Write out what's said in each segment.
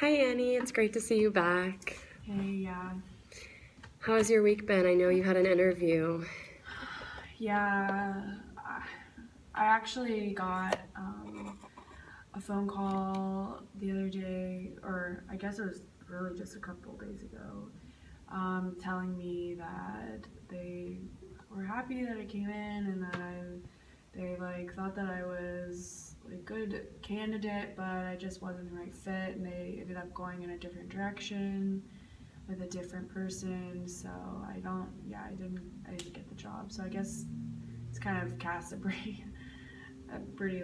Hi Annie, it's great to see you back. Hey, yeah. How's your week been? I know you had an interview. Yeah, I actually got a phone call the other day, or I guess it was really just a couple days ago, telling me that they were happy that I came in and that they like thought that I was like good candidate, but I just wasn't the right fit, and they ended up going in a different direction with a different person. So I didn't get the job. So I guess it's kind of cast a pretty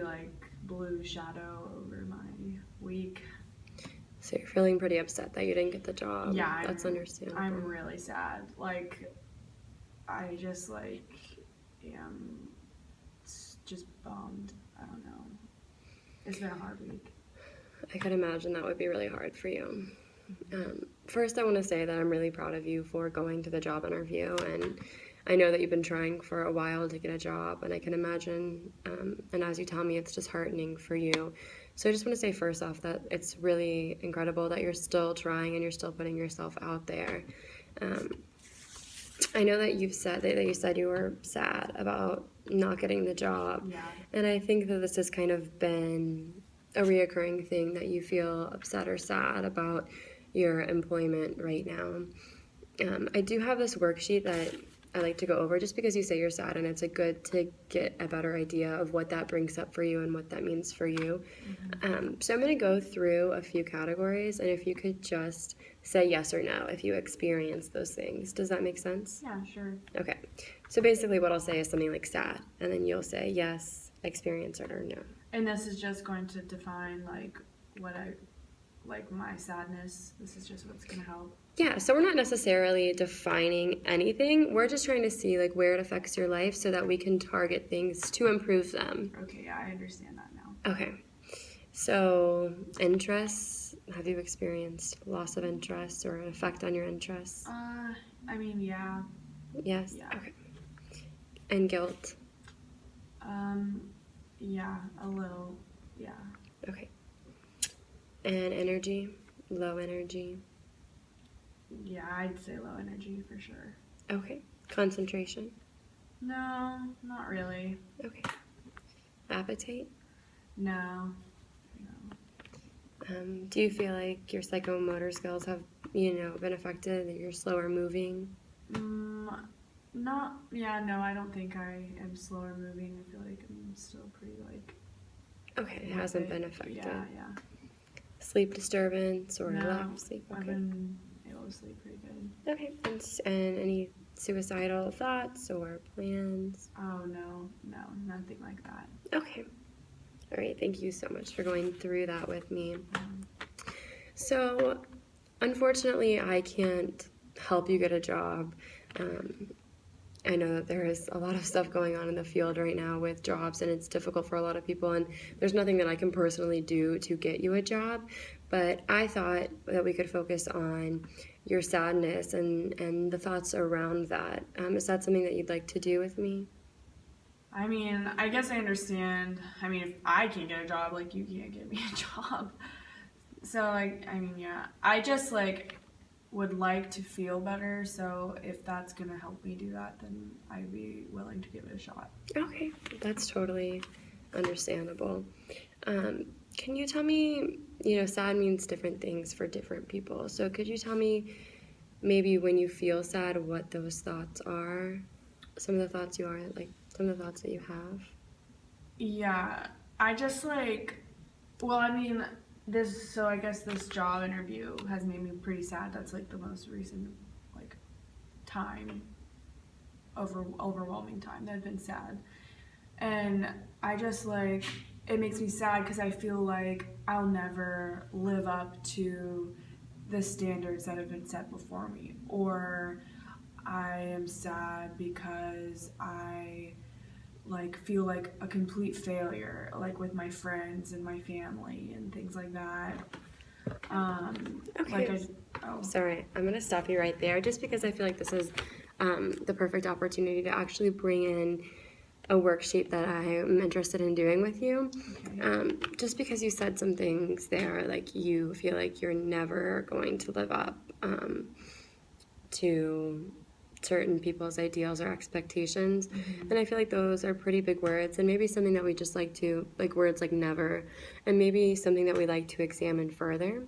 like blue shadow over my week. So you're feeling pretty upset that you didn't get the job. Yeah, That's understandable. I'm really sad. Like I just like am just bummed. I don't know. It's been a hard week. I could imagine that would be really hard for you. First, I want to say that I'm really proud of you for going to the job interview, and I know that you've been trying for a while to get a job, and I can imagine, and as you tell me, it's disheartening for you. So I just want to say first off that it's really incredible that you're still trying and you're still putting yourself out there. Um, I know that you said you were sad about not getting the job, Yeah. and I think that this has kind of been a reoccurring thing that you feel upset or sad about your employment right now. I do have this worksheet that I like to go over just because you say you're sad, and it's a good to get a better idea of what that brings up for you and what that means for you. So I'm going to go through a few categories, and if you could just say yes or no if you experience those things. Does that make sense? Yeah, sure. Okay. So basically what I'll say is something like sad, and then you'll say yes, experience it, or no. And this is just going to define like what I like my sadness. This is just what's gonna help. Yeah, so we're not necessarily defining anything. We're just trying to see like where it affects your life so that we can target things to improve them. Okay, yeah, I understand that now. Okay. So, interests, have you experienced loss of interest or an effect on your interests? I mean, yeah. Yes. Yeah. Okay. And guilt. Yeah, a little. Yeah. Okay. And energy, low energy. Yeah, I'd say low energy for sure. Okay. Concentration. No, not really. Okay. Appetite. No. Do you feel like your psychomotor skills have, been affected? That you're slower moving? Not. Yeah, no, I don't think I am slower moving. I feel like I'm still pretty like. Okay, it hasn't been affected. Yeah. Sleep disturbance or No, lack of sleep? Okay. I've been able to sleep pretty good. Okay. And any suicidal thoughts or plans? Oh no, nothing like that. Okay. All right. Thank you so much for going through that with me. So, unfortunately, I can't help you get a job. I know that there is a lot of stuff going on in the field right now with jobs, and it's difficult for a lot of people, and there's nothing that I can personally do to get you a job. But I thought that we could focus on your sadness and the thoughts around that. Is that something that you'd like to do with me? I mean, I guess I understand. I mean, if I can't get a job, like you can't get me a job. So like, I mean, yeah. I just like would like to feel better, so if that's gonna help me do that, then I'd be willing to give it a shot. Okay, that's totally understandable. Can you tell me, sad means different things for different people. So could you tell me maybe when you feel sad, what those thoughts are? Some of the thoughts some of the thoughts that you have? Yeah, I just like, well, I mean, so I guess this job interview has made me pretty sad. That's like the most recent, like, time, overwhelming time that I've been sad. And I just like, it makes me sad because I feel like I'll never live up to the standards that have been set before me. Or I am sad because I like feel like a complete failure, like with my friends and my family and things like that. Okay. Like Sorry, I'm going to stop you right there just because I feel like this is the perfect opportunity to actually bring in a worksheet that I am interested in doing with you. Okay. Just because you said some things there, like you feel like you're never going to live up to certain people's ideals or expectations. And I feel like those are pretty big words, and maybe something that we just like to, like words like never, and maybe something that we like to examine further.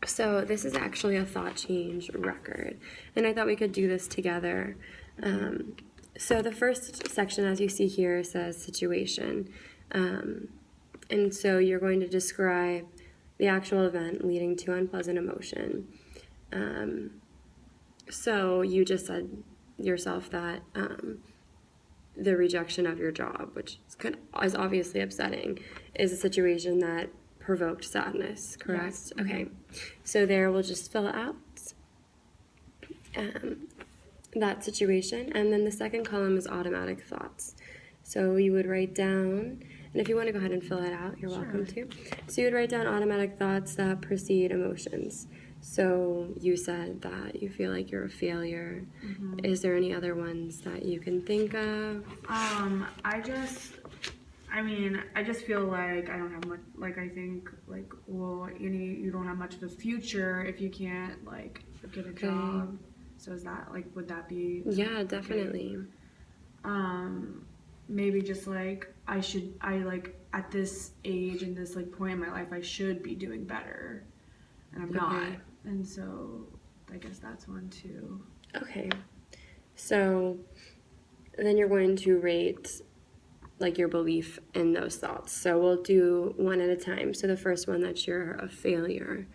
So this is actually a thought change record, and I thought we could do this together. So the first section, as you see here, says situation. And so you're going to describe the actual event leading to unpleasant emotion. So you just said yourself that the rejection of your job, which is obviously upsetting, is a situation that provoked sadness, correct? Yes. Okay. So there we'll just fill out that situation. And then the second column is automatic thoughts. So you would write down, and if you want to go ahead and fill it out, you're welcome to. So you would write down automatic thoughts that precede emotions. So you said that you feel like you're a failure. Is there any other ones that you can think of? I just feel like I don't have much, like, I think, like, well, you don't have much of a future if you can't, like, get a job. So is that, like, would that be? Yeah, definitely. Maybe just, like, at this age and this, like, point in my life, I should be doing better, and I'm not. And so I guess that's one, too. Okay. So then you're going to rate like your belief in those thoughts. So we'll do one at a time. So the first one, that you're a failure.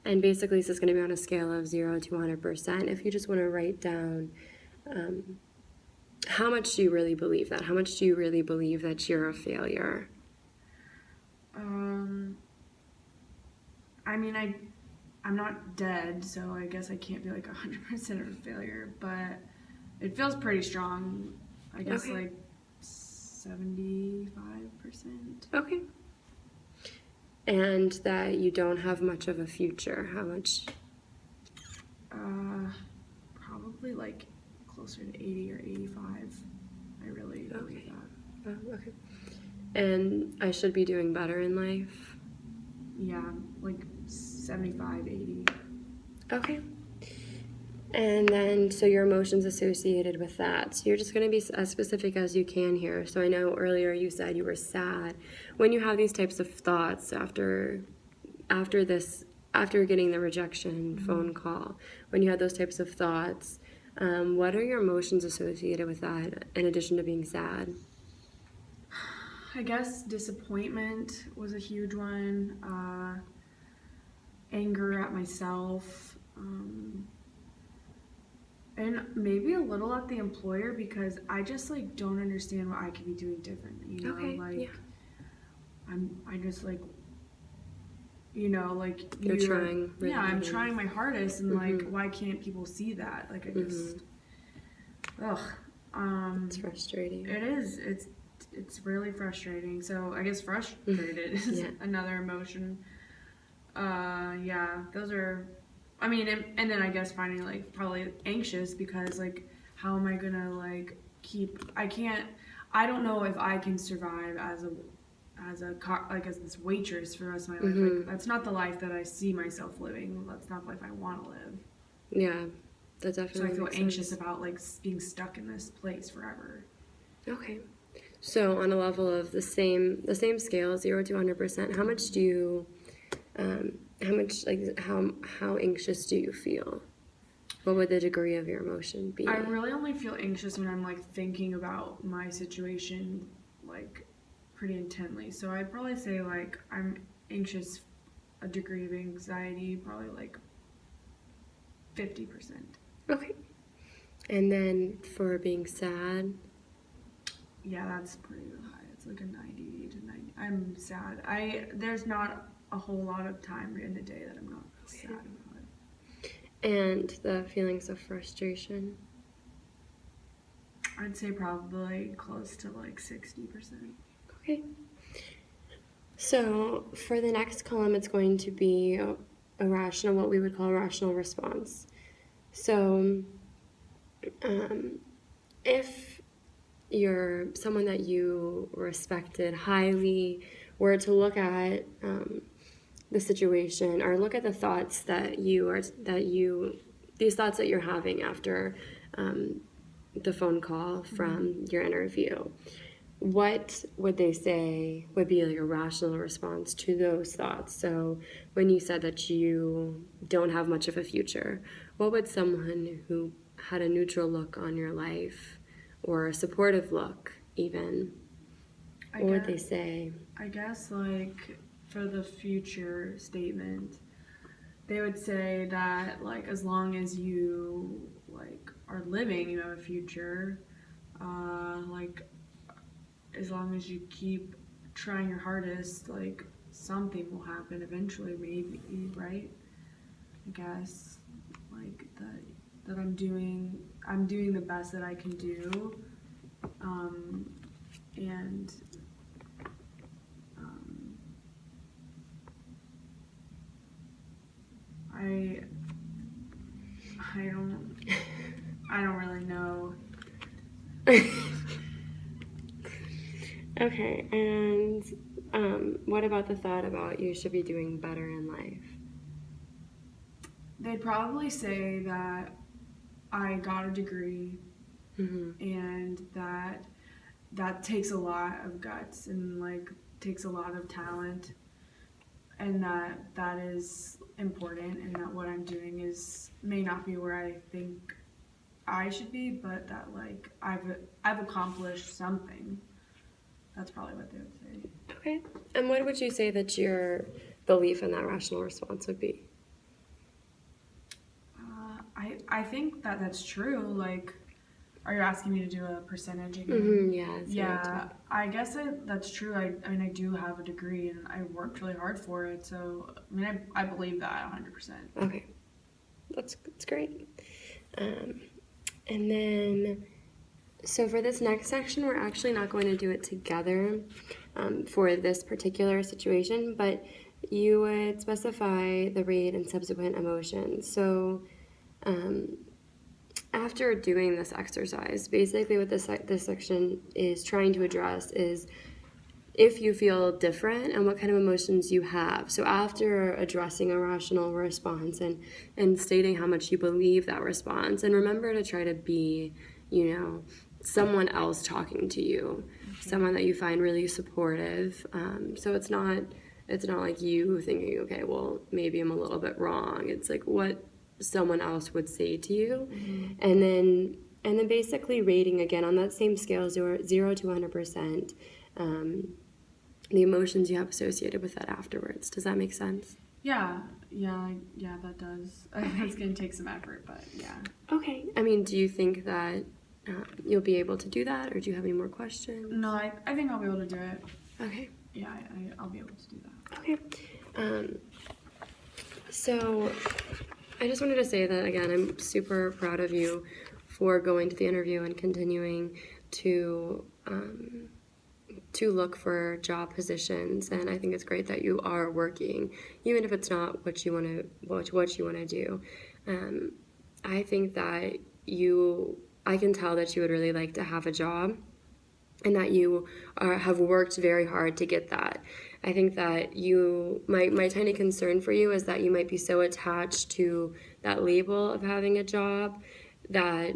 And basically this is going to be on a scale of 0 to 100%. If you just want to write down how much do you really believe that? How much do you really believe that you're a failure? I'm not dead, so I guess I can't be like 100% of a failure, but it feels pretty strong. I guess like 75%. Okay. And that you don't have much of a future. How much? Probably like closer to 80 or 85. I really believe that. Okay. And I should be doing better in life? Yeah, like 75, 80. Okay. And then, so your emotions associated with that. So you're just going to be as specific as you can here. So I know earlier you said you were sad. When you have these types of thoughts after getting the rejection phone call, when you had those types of thoughts, what are your emotions associated with that in addition to being sad? I guess disappointment was a huge one. Anger at myself. And maybe a little at the employer, because I just like don't understand what I could be doing different. You know, I just like, you know, like you're trying. Really I'm trying my hardest, and like, why can't people see that? Like, I just, it's frustrating. It is. It's really frustrating. So I guess frustrated is another emotion. Those are. I mean, and then I guess finally, like, probably anxious, because, like, how am I gonna, like, I don't know if I can survive as this waitress for the rest of my life. Like, that's not the life that I see myself living. That's not the life I want to live. Yeah, that definitely. So I feel anxious about, like, being stuck in this place forever. Okay. So on a level of the same scale, 0 to 100%, how much do you, how anxious do you feel? What would the degree of your emotion be? I really only feel anxious when I'm, like, thinking about my situation, like, pretty intently. So I'd probably say, like, I'm anxious, a degree of anxiety, probably, like, 50%. Okay. And then for being sad? Yeah, that's pretty high. It's like a 90 to 90. I'm sad. There's not a whole lot of time in the day that I'm not sad about it. And the feelings of frustration? I'd say probably close to like 60%. Okay. So for the next column, it's going to be what we would call a rational response. So if you're someone that you respected highly were to look at the situation, or look at the thoughts these thoughts that you're having after the phone call from your interview, what would they say would be like a rational response to those thoughts? So when you said that you don't have much of a future, what would someone who had a neutral look on your life, or a supportive look even, what would they say? I guess, like, for the future statement, they would say that, like, as long as you, like, are living, you have a future. Like, as long as you keep trying your hardest, like, something will happen eventually, maybe, right? I guess, like, that I'm doing the best that I can do, and I don't really know. Okay, and what about the thought about you should be doing better in life? They'd probably say that I got a degree, and that takes a lot of guts and, like, takes a lot of talent, and that is important, and that what I'm doing may not be where I think I should be, but that, like, I've accomplished something. That's probably what they would say. Okay, and what would you say that your belief in that rational response would be? I think that that's true. Like, are you asking me to do a percentage again? Mm-hmm, yeah. Yeah, I guess that's true. I mean, I do have a degree, and I worked really hard for it. So, I mean, I believe that 100%. Okay, that's great. And then, so for this next section, we're actually not going to do it together for this particular situation, but you would specify the rate and subsequent emotions. So after doing this exercise, basically what this section is trying to address is if you feel different and what kind of emotions you have. So after addressing a rational response and stating how much you believe that response, and remember to try to be, someone else talking to you, someone that you find really supportive. So it's not like you thinking, okay, well, maybe I'm a little bit wrong. It's like what someone else would say to you. And then basically rating again on that same scale, 0 to 100%, the emotions you have associated with that afterwards. Does that make sense? Yeah, that does. It's going to take some effort, but yeah. Okay. I mean, do you think that you'll be able to do that, or do you have any more questions? No, I think I'll be able to do it. Okay. Yeah, I'll be able to do that. Okay. So I just wanted to say that, again, I'm super proud of you for going to the interview and continuing to look for job positions, and I think it's great that you are working, even if it's not what you want to do. I think that I can tell that you would really like to have a job, and that you have worked very hard to get that. I think that my tiny concern for you is that you might be so attached to that label of having a job that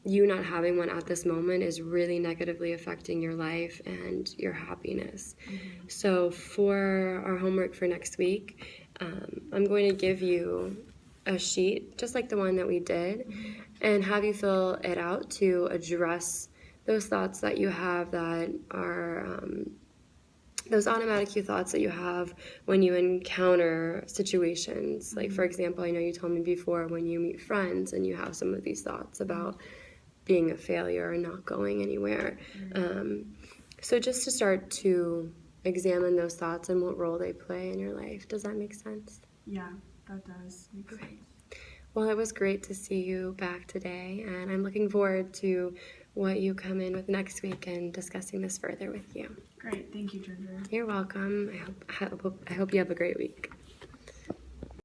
you not having one at this moment is really negatively affecting your life and your happiness. So for our homework for next week, I'm going to give you a sheet, just like the one that we did, and have you fill it out to address those thoughts that you have that are those automatic thoughts that you have when you encounter situations. Like, for example, I know you told me before when you meet friends and you have some of these thoughts about being a failure and not going anywhere. So just to start to examine those thoughts and what role they play in your life. Does that make sense? Yeah, that does make sense. Well, it was great to see you back today, and I'm looking forward to what you come in with next week and discussing this further with you. Great, thank you, Ginger. You're welcome. I hope you have a great week.